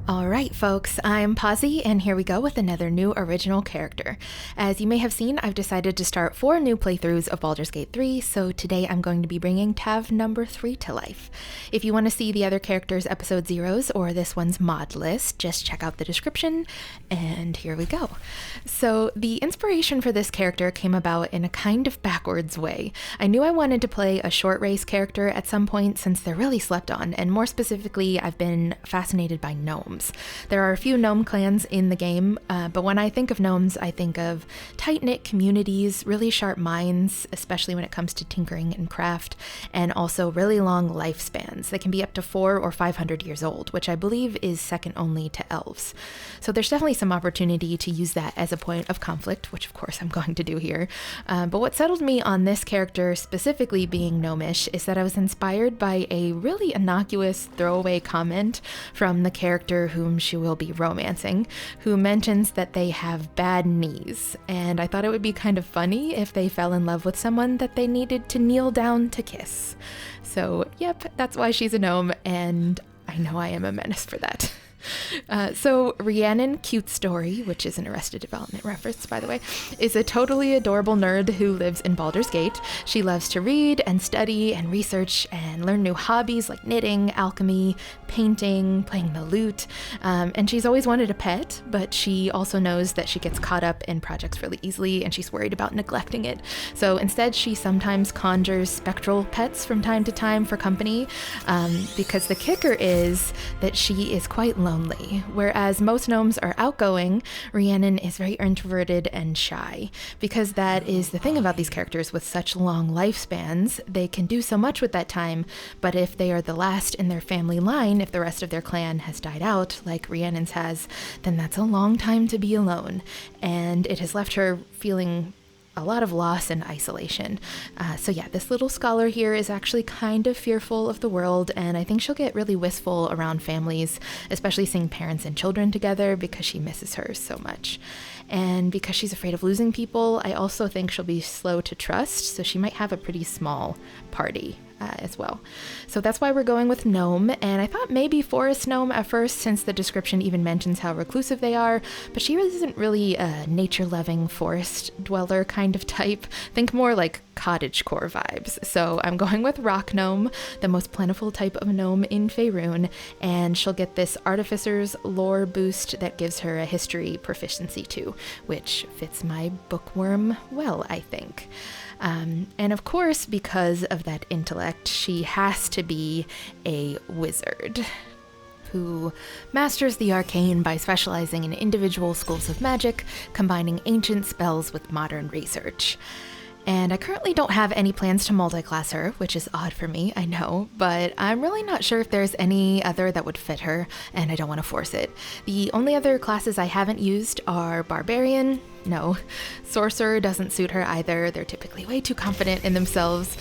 Alright folks, I'm Pazzi, and here we go with another new original character. As you may have seen, I've decided to start 4 new playthroughs of Baldur's Gate 3, so today I'm going to be bringing Tav number 3 to life. If you want to see the other characters' episode zeros or this one's mod list, just check out the description, and here we go. So the inspiration for this character came about in a kind of backwards way. I knew I wanted to play a short race character at some point since they're really slept on, and more specifically, I've been fascinated by gnomes. There are a few gnome clans in the game, but when I think of gnomes, I think of tight-knit communities, really sharp minds, especially when it comes to tinkering and craft, and also really long lifespans. They can be up to 400 or 500 years old, which I believe is second only to elves. So there's definitely some opportunity to use that as a point of conflict, which of course I'm going to do here. But what settled me on this character specifically being gnomish is that I was inspired by a really innocuous throwaway comment from the character whom she will be romancing, who mentions that they have bad knees, and I thought it would be kind of funny if they fell in love with someone that they needed to kneel down to kiss. So yep, that's why she's a gnome, and I know I am a menace for that. So Rhiannon Cutestory, which is an Arrested Development reference, by the way, is a totally adorable nerd who lives in Baldur's Gate. She loves to read and study and research and learn new hobbies like knitting, alchemy, painting, playing the lute, and she's always wanted a pet, but she also knows that she gets caught up in projects really easily and she's worried about neglecting it. So instead, she sometimes conjures spectral pets from time to time for company, because the kicker is that she is quite lonely. Whereas most gnomes are outgoing, Rhiannon is very introverted and shy. Because that is the thing about these characters with such long lifespans, they can do so much with that time, but if they are the last in their family line, if the rest of their clan has died out, like Rhiannon's has, then that's a long time to be alone, and it has left her feeling a lot of loss and isolation. So yeah, this little scholar here is actually kind of fearful of the world, and I think she'll get really wistful around families, especially seeing parents and children together, because she misses her so much. And because she's afraid of losing people, I also think she'll be slow to trust, so she might have a pretty small party as well. So that's why we're going with gnome, and I thought maybe forest gnome at first, since the description even mentions how reclusive they are, but she isn't really a nature-loving forest dweller kind of type. Think more like cottagecore vibes. So I'm going with rock gnome, the most plentiful type of gnome in Faerun, and she'll get this artificer's lore boost that gives her a history proficiency too, which fits my bookworm well, I think. And of course, because of that intellect, she has to be a wizard who masters the arcane by specializing in individual schools of magic, combining ancient spells with modern research. And I currently don't have any plans to multi-class her, which is odd for me, I know, but I'm really not sure if there's any other that would fit her, and I don't want to force it. The only other classes I haven't used are Barbarian. No. Sorcerer doesn't suit her either. They're typically way too confident in themselves.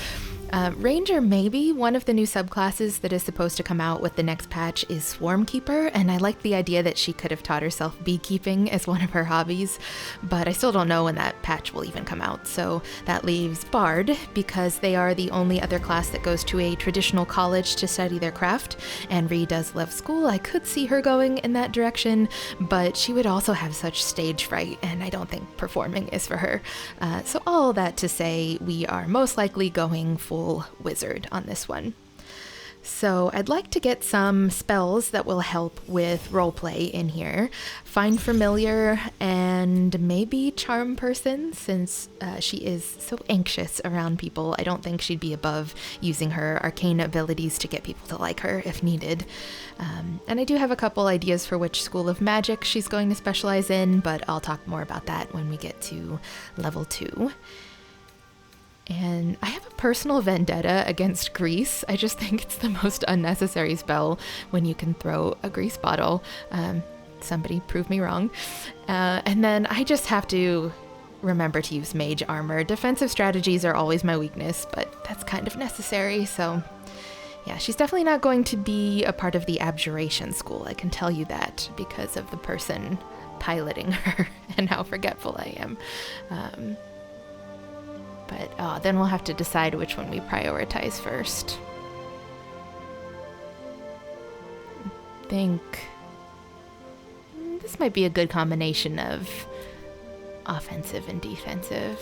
Ranger, maybe. One of the new subclasses that is supposed to come out with the next patch is Swarmkeeper, and I like the idea that she could have taught herself beekeeping as one of her hobbies, but I still don't know when that patch will even come out, so that leaves Bard, because they are the only other class that goes to a traditional college to study their craft, and Rhi does love school. I could see her going in that direction, but she would also have such stage fright, and I don't think performing is for her. So all that to say, we are most likely going for wizard on this one. So I'd like to get some spells that will help with roleplay in here. Find Familiar and maybe Charm Person, since she is so anxious around people. I don't think she'd be above using her arcane abilities to get people to like her if needed. And I do have a couple ideas for which school of magic she's going to specialize in, but I'll talk more about that when we get to level 2. And I have a personal vendetta against grease. I just think it's the most unnecessary spell when you can throw a grease bottle. Somebody prove me wrong. And then I just have to remember to use mage armor. Defensive strategies are always my weakness, but that's kind of necessary, so yeah, she's definitely not going to be a part of the abjuration school, I can tell you that, because of the person piloting her and how forgetful I am. But then we'll have to decide which one we prioritize first. I think This might be a good combination of offensive and defensive.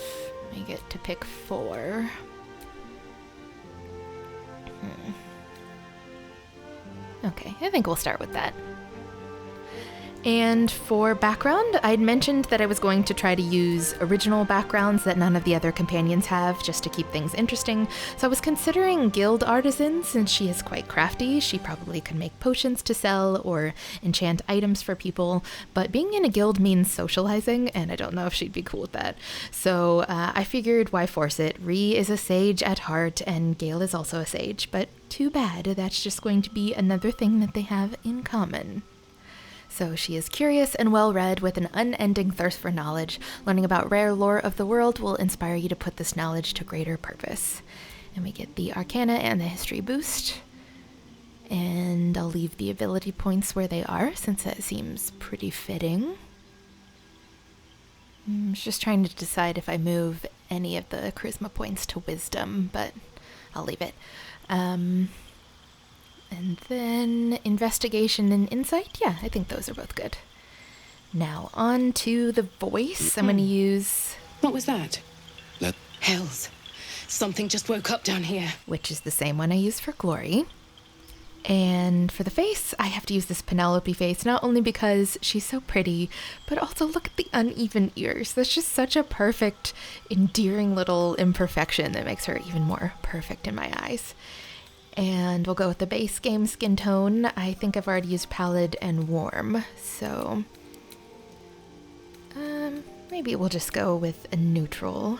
I get to pick 4. Okay, I think we'll start with that. And for background, I'd mentioned that I was going to try to use original backgrounds that none of the other companions have, just to keep things interesting. So I was considering guild artisans, since she is quite crafty. She probably could make potions to sell or enchant items for people, but being in a guild means socializing, and I don't know if she'd be cool with that. So I figured, why force it? Rhi is a sage at heart, and Gale is also a sage, but too bad, that's just going to be another thing that they have in common. So she is curious and well-read with an unending thirst for knowledge. Learning about rare lore of the world will inspire you to put this knowledge to greater purpose. And we get the Arcana and the History boost. And I'll leave the ability points where they are, since that seems pretty fitting. I'm just trying to decide if I move any of the Charisma points to Wisdom, but I'll leave it. And then Investigation and Insight. Yeah, I think those are both good. Now, on to the voice. I'm going to use... What was that? Hells. Something just woke up down here. Which is the same one I used for Glory. And for the face, I have to use this Penelope face, not only because she's so pretty, but also look at the uneven ears. That's just such a perfect, endearing little imperfection that makes her even more perfect in my eyes. And we'll go with the base game skin tone. I think I've already used Pallid and Warm, so maybe we'll just go with a neutral.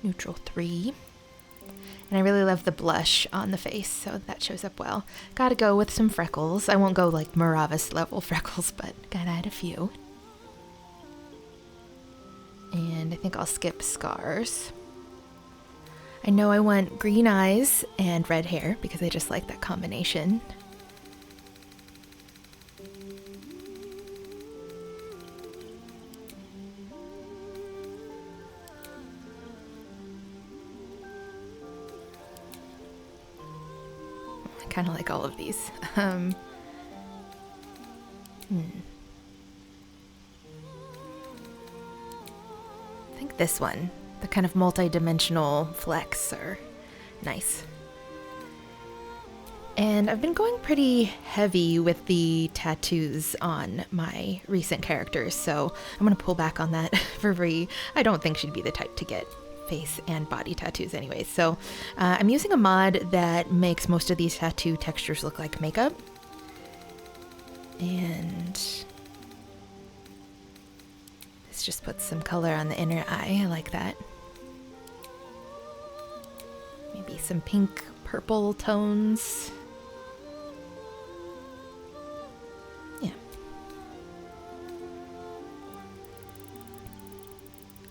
Neutral 3. And I really love the blush on the face, so that shows up well. Gotta go with some freckles. I won't go like Maravis level freckles, but gotta add a few. And I think I'll skip scars. I know I want green eyes and red hair because I just like that combination. I kind of like all of these. I think this one. The kind of multi-dimensional flecks are nice. And I've been going pretty heavy with the tattoos on my recent characters, so I'm going to pull back on that for Rhi. I don't think she'd be the type to get face and body tattoos anyway. So I'm using a mod that makes most of these tattoo textures look like makeup. And just puts some color on the inner eye. I like that. Maybe some pink, purple tones. Yeah.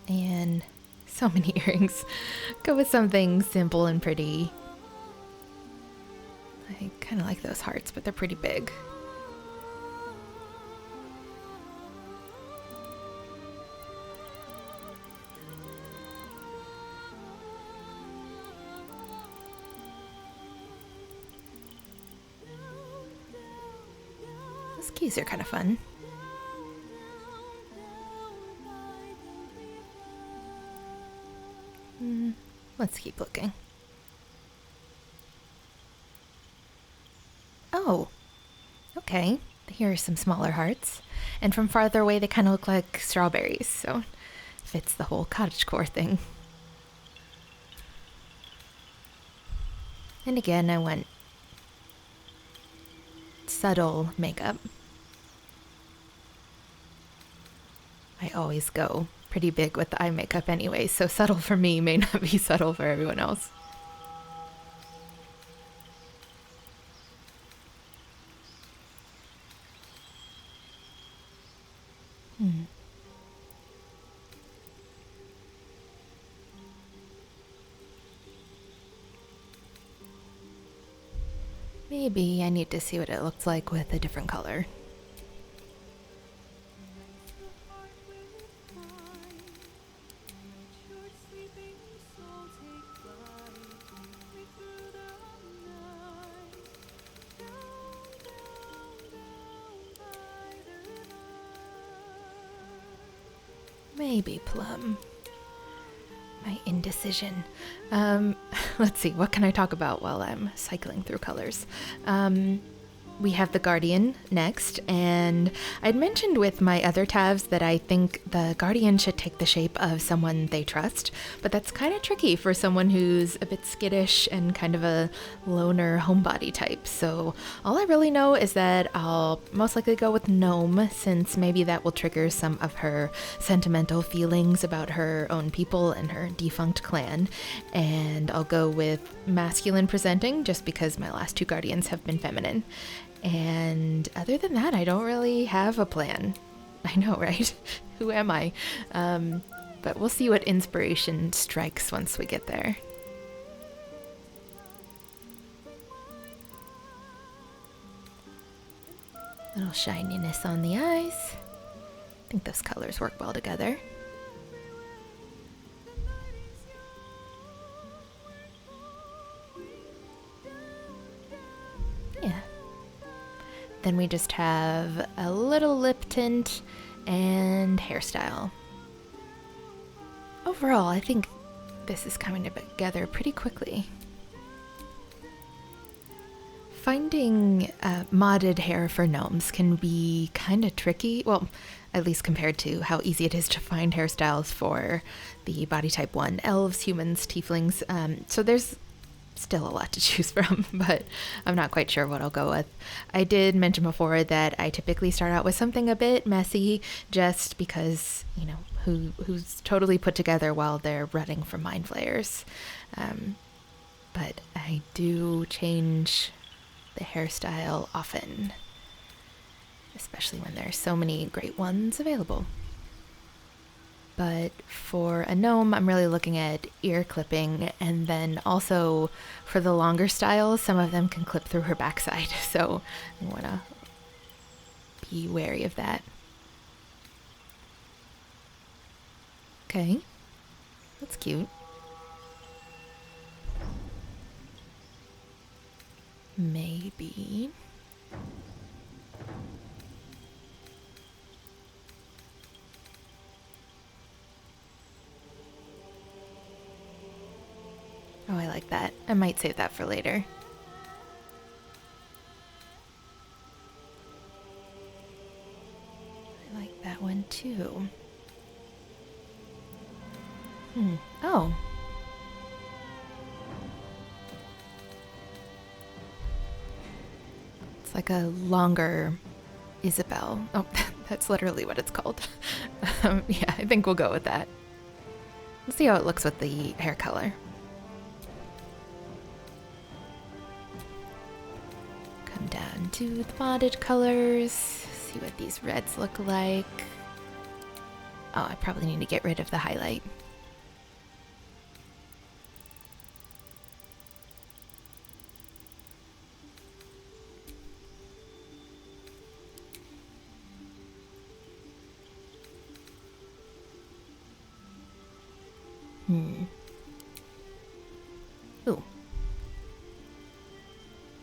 And so many earrings. Go with something simple and pretty. I kind of like those hearts, but they're pretty big. Those keys are kind of fun. Let's keep looking. Oh, okay. Here are some smaller hearts. And from farther away, they kind of look like strawberries, so fits the whole cottagecore thing. And again, I went subtle makeup. I always go pretty big with the eye makeup anyway, so subtle for me may not be subtle for everyone else. Maybe I need to see what it looks like with a different color. maybe plum. My indecision. Let's see, what can I talk about while I'm cycling through colors? We have the Guardian next, and I'd mentioned with my other Tavs that I think the Guardian should take the shape of someone they trust, but that's kind of tricky for someone who's a bit skittish and kind of a loner homebody type. So all I really know is that I'll most likely go with Gnome, since maybe that will trigger some of her sentimental feelings about her own people and her defunct clan, and I'll go with masculine presenting just because my last two Guardians have been feminine. And other than that, I don't really have a plan. I know, right? Who am I? But we'll see what inspiration strikes once we get there. Little shininess on the eyes. I think those colors work well together. Yeah. Then we just have a little lip tint and hairstyle. Overall, I think this is coming together pretty quickly. Finding modded hair for gnomes can be kind of tricky, well, at least compared to how easy it is to find hairstyles for the body type 1 elves, humans, tieflings. So there's still a lot to choose from, but I'm not quite sure what I'll go with. I did mention before that I typically start out with something a bit messy just because, you know, who's totally put together while they're running from mind flayers. But I do change the hairstyle often, especially when there's so many great ones available. But for a gnome, I'm really looking at ear clipping, and then also for the longer styles, some of them can clip through her backside, so I want to be wary of that. Okay, that's cute. Maybe. Oh, I like that. I might save that for later. I like that one too. Oh. It's like a longer Isabel. Oh, that's literally what it's called. Yeah, I think we'll go with that. We'll see how it looks with the hair color. Come down to the modded colors, see what these reds look like. Oh, I probably need to get rid of the highlight. Ooh.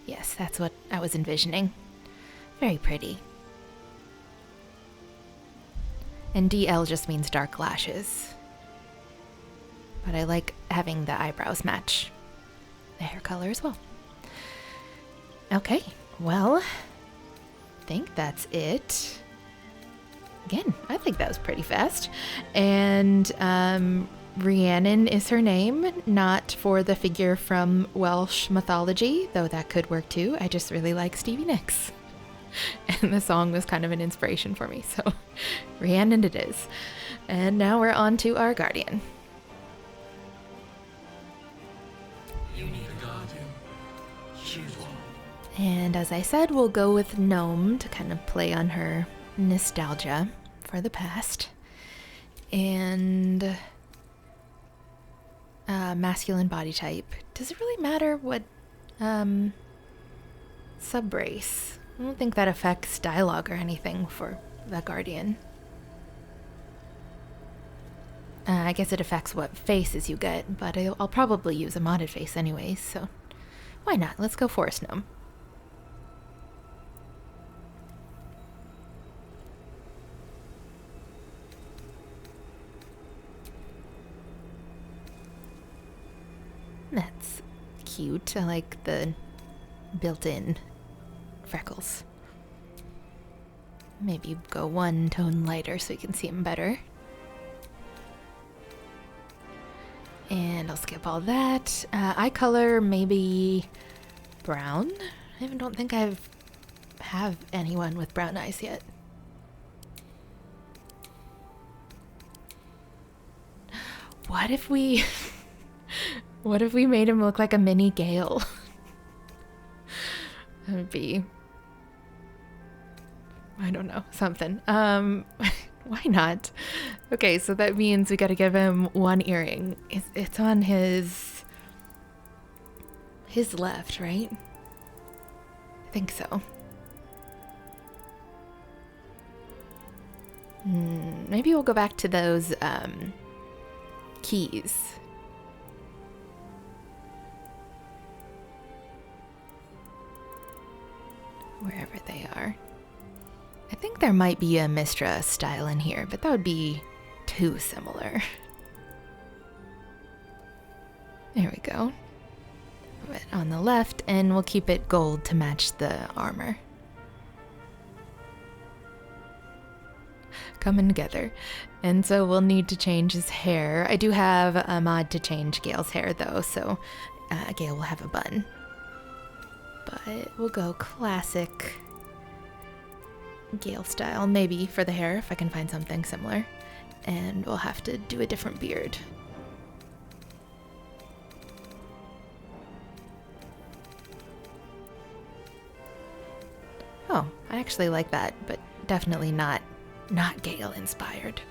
Yes, that's what I was envisioning. Very pretty. And DL just means dark lashes. But I like having the eyebrows match the hair color as well. Okay, well, I think that's it. Again, I think that was pretty fast. And Rhiannon is her name, not for the figure from Welsh mythology, though that could work too. I just really like Stevie Nicks. And the song was kind of an inspiration for me, so Rhiannon it is. And now we're on to our guardian. You need a guardian. Choose one. And as I said, we'll go with Gnome to kind of play on her nostalgia for the past. And masculine body type. Does it really matter what subrace? I don't think that affects dialogue or anything for the guardian. I guess it affects what faces you get, but I'll probably use a modded face anyways, so why not? Let's go forest gnome. That's cute. I like the built-in freckles. Maybe go one tone lighter so you can see him better. And I'll skip all that. Eye color, maybe brown. I don't think I have anyone with brown eyes yet. What if we what if we made him look like a mini Gale? That would be, I don't know, something. Why not? Okay, so that means we gotta give him one earring. It's on his left, right? I think so. Maybe we'll go back to those keys. Wherever they are. I think there might be a Mistra style in here, but that would be too similar. There we go. Put it on the left, and we'll keep it gold to match the armor. Coming together. And so we'll need to change his hair. I do have a mod to change Gale's hair though, so Gale will have a bun. But we'll go classic Gale style, maybe for the hair if I can find something similar. And we'll have to do a different beard. Oh, I actually like that, but definitely not Gale inspired.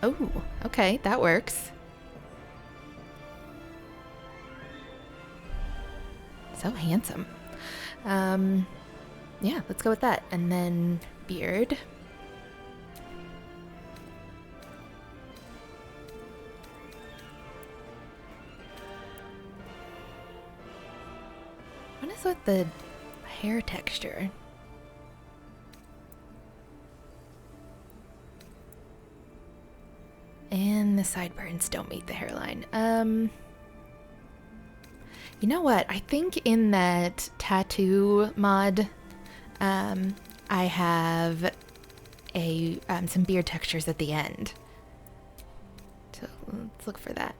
Oh, okay, that works. So handsome. Yeah, let's go with that. And then beard. What is with the hair texture? And the sideburns don't meet the hairline. You know what? I think in that tattoo mod, I have some beard textures at the end. So let's look for that.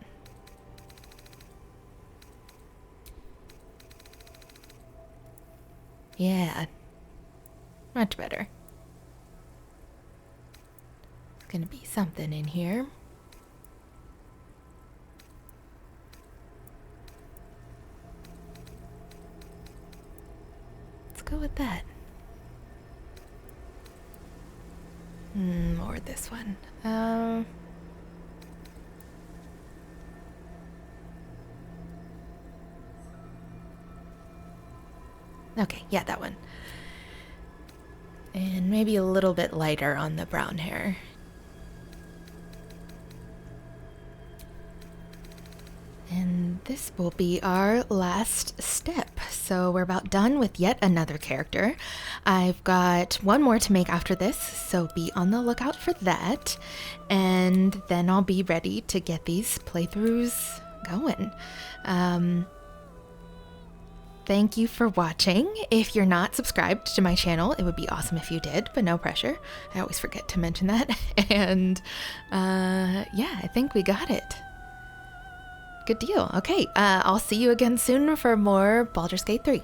Yeah, much better. There's gonna be something in here. Go with that. Or this one. Okay, yeah, that one. And maybe a little bit lighter on the brown hair. And this will be our last step. So we're about done with yet another character. I've got one more to make after this, so be on the lookout for that. And then I'll be ready to get these playthroughs going. Thank you for watching. If you're not subscribed to my channel, it would be awesome if you did, but no pressure. I always forget to mention that. And yeah, I think we got it. Good deal. Okay, I'll see you again soon for more Baldur's Gate 3.